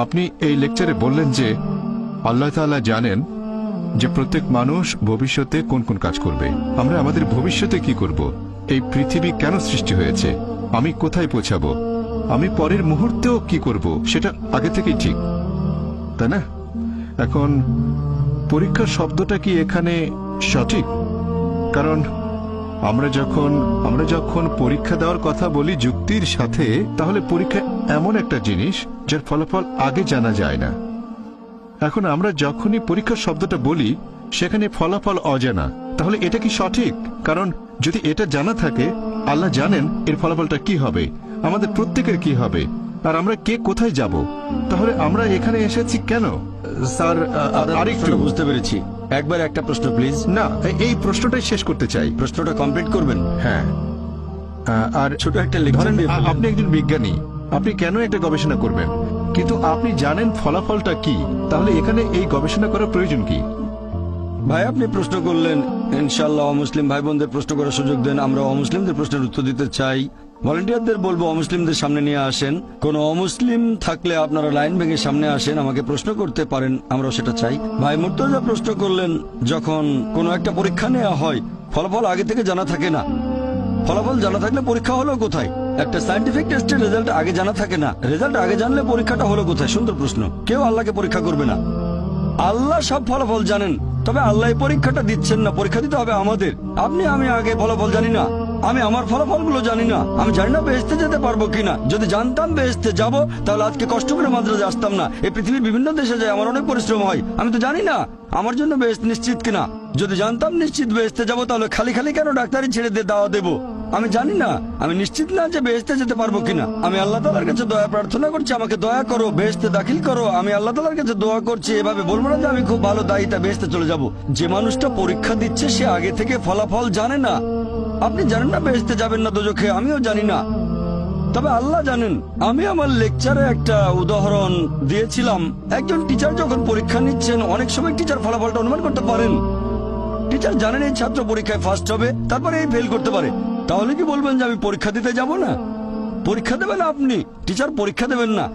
আপনি এই লেকচারে বললেন যে আল্লাহ তাআলা জানেন যে প্রত্যেক মানুষ ভবিষ্যতে কোন কোন কাজ করবে। আমরা আমাদের ভবিষ্যতে কি করব, এই পৃথিবী কেন সৃষ্টি হয়েছে, আমি কোথায় পৌঁছাবো, আমি পরের মুহূর্তেও কি করব, সেটা আগে থেকেই ঠিক, তাই না? এখন পরীক্ষা শব্দটা কি এখানে সঠিক? কারণ আমরা যখন পরীক্ষা দেওয়ার কথা বলি যুক্তির সাথে, তাহলে পরীক্ষা এমন একটা জিনিস যার ফলাফল আগে জানা যায় না। এখন আমরা যখনই পরীক্ষা শব্দটা বলি সেখানে ফলাফল অজানা, তাহলে এটা কি সঠিক? কারণ যদি এটা জানা থাকে, আল্লাহ জানেন এর ফলাফলটা কি হবে, আমাদের প্রত্যেকের কি হবে, আর আমরা কে কোথায় যাব, তাহলে আমরা এখানে এসেছি কেন? স্যার আরেকটু বুঝতে পেরেছি। একবার একটা প্রশ্ন প্লিজ। না, এই প্রশ্নটাই শেষ করতে চাই। প্রশ্নটা কমপ্লিট করবেন? হ্যাঁ। আর ছোট একটা লেকচার ধরেন দিয়ে ফেললেন। আপনি একজন বিজ্ঞানী, আপনি কেন একটা গবেষণা করবেন, কিন্তু আপনি জানেন ফলাফলটা কি, তাহলে এখানে এই গবেষণা করার প্রয়োজন কি? ভাই আপনি প্রশ্ন করলেন, ইনশাআল্লাহ অমুসলিম ভাই বোনদের প্রশ্ন করার সুযোগ দেন। আমরা অমুসলিমদের প্রশ্নের উত্তর দিতে চাই। ভলান্টিয়ারদের বলবো অমুসলিমদের সামনে নিয়ে আসেন। কোন অমুসলিম থাকলে আপনারা লাইন ভেঙে সামনে আসেন, আমাকে প্রশ্ন করতে পারেন, আমরাও সেটা চাই। ভাই মুর্তজা প্রশ্ন করলেন, যখন কোনো একটা পরীক্ষা নেওয়া হয় ফলাফল আগে থেকে জানা থাকে না, ফলাফল জানা থাকলে পরীক্ষা হলো কোথায়? একটা সায়েন্টিফিক টেস্টের রেজাল্ট আগে জানা থাকে না, রেজাল্ট আগে জানলে পরীক্ষাটা হলো কোথায়? সুন্দর প্রশ্ন। কেউ আল্লাহকে পরীক্ষা করবে না, আল্লাহ সব ফলাফল জানেন, তবে আল্লাহ এই পরীক্ষাটা দিচ্ছেন না, পরীক্ষা দিতে হবে আমাদের। আমি আগে ফলাফল জানি না, আমি আমার ফলাফলগুলো জানি না, আমি জানি না বেহেশতে যেতে পারবো কিনা। যদি জানতাম বেহেশতে যাব, তাহলে আজকে কষ্ট করে মাদ্রাসায় আসতাম না। এই পৃথিবীর বিভিন্ন দেশে যায়, আমার অনেক পরিশ্রম হয়, আমি তো জানি না আমার জন্য বেহেশত নিশ্চিত কিনা। যদি জানতাম নিশ্চিত বেহেশতে যাব, তাহলে খালি খালি কেন ডাক্তারি ছেড়ে দিয়ে দাওয়া দেবো? আমি জানি না, আমি নিশ্চিত না যে বেহেশতে যেতে পারবো কিনা। আমি আল্লাহ তাআলার কাছে দয়া প্রার্থনা করছি, আমাকে দয়া করো, বেহেশতে দাখিল করো। আমি আল্লাহ তাআলার কাছে দোয়া করছি। এভাবে বলবো না যে আমি খুব ভালো দায়িতা বেহেশতে চলে যাব। যে মানুষটা পরীক্ষা দিচ্ছে সে আগে থেকে ফলাফল জানে না। আপনি জানেন না বেহেশতে যাবেন না দোজখে, আমিও জানি না, তবে আল্লাহ জানেন। আমি আমার লেকচারে একটা উদাহরণ দিয়েছিলাম। একজন টিচার যখন পরীক্ষা নিচ্ছেন, অনেক সময় টিচার ফলাফলটা অনুমান করতে পারেন। টিচার জানেন এই ছাত্র পরীক্ষায় ফার্স্ট হবে, তারপরে এই ফেল করতে পারে। তাহলে কি বলবেন যে আমি পরীক্ষা দিতে যাব না? পরীক্ষা দেবেন আপনি, টিচার পরীক্ষা দেবেন না।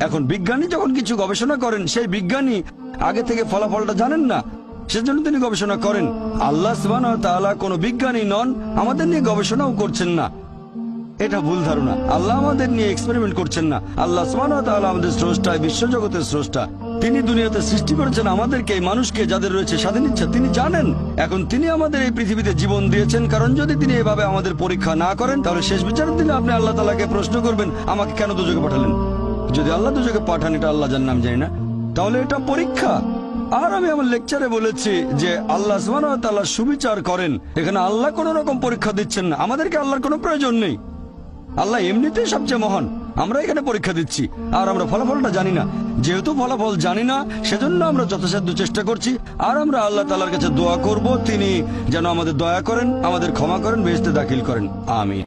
এখন বিজ্ঞানী যখন কিছু গবেষণা করেন, সেই বিজ্ঞানী আগে থেকে ফলাফলটা জানেন না, সেজন্য তিনি গবেষণা করেন। আল্লাহ সুবহানাহু ওয়া তাআলা কোনো বিজ্ঞানী নন, আমাদের নিয়ে গবেষণাও করছেন না, এটা ভুল ধারণা। আল্লাহ আমাদের নিয়ে এক্সপেরিমেন্ট করছেন না। আল্লাহ সুবহানাহু ওয়া তাআলা আমাদের স্রষ্টা, বিশ্বজগতের স্রষ্টা। তিনি দুনিয়াতে সৃষ্টি করেছেন আমাদেরকে, এই মানুষকে, যাদের রয়েছে স্বাধীন ইচ্ছা, তিনি জানেন। এখন তিনি আমাদের এই পৃথিবীতে জীবন দিয়েছেন, কারণ যদি তিনি এভাবে আমাদের পরীক্ষা না করেন, তাহলে শেষ বিচারের দিনে আপনি আল্লাহ তাআলাকে প্রশ্ন করবেন, আমাকে কেন দোজখে পাঠালেন? যদি আল্লাহ দোজখে পাঠান, এটা আল্লাহ জানেন, আমি জানি না, তাহলে এটা পরীক্ষা। আর আমি আমার লেকচারে বলেছি যে আল্লাহ সুবহানাহু ওয়া তাআলা সুবিচার করেন। এখানে আল্লাহ কোন রকম পরীক্ষা দিচ্ছেন না, আমাদেরকে আল্লাহর কোনো প্রয়োজন নেই। আল্লাহ এমনিতেই সবচেয়ে মহান, আমরা এখানে পরীক্ষা দিচ্ছি আর আমরা ফলাফলটা জানি না। যেহেতু ফলাফল জানি না, সেজন্য আমরা যথাসাধ্য চেষ্টা করছি। আর আমরা আল্লাহ তাআলার কাছে দোয়া করব, তিনি যেন আমাদের দয়া করেন, আমাদের ক্ষমা করেন, বেহেশতে দাখিল করেন। আমিন।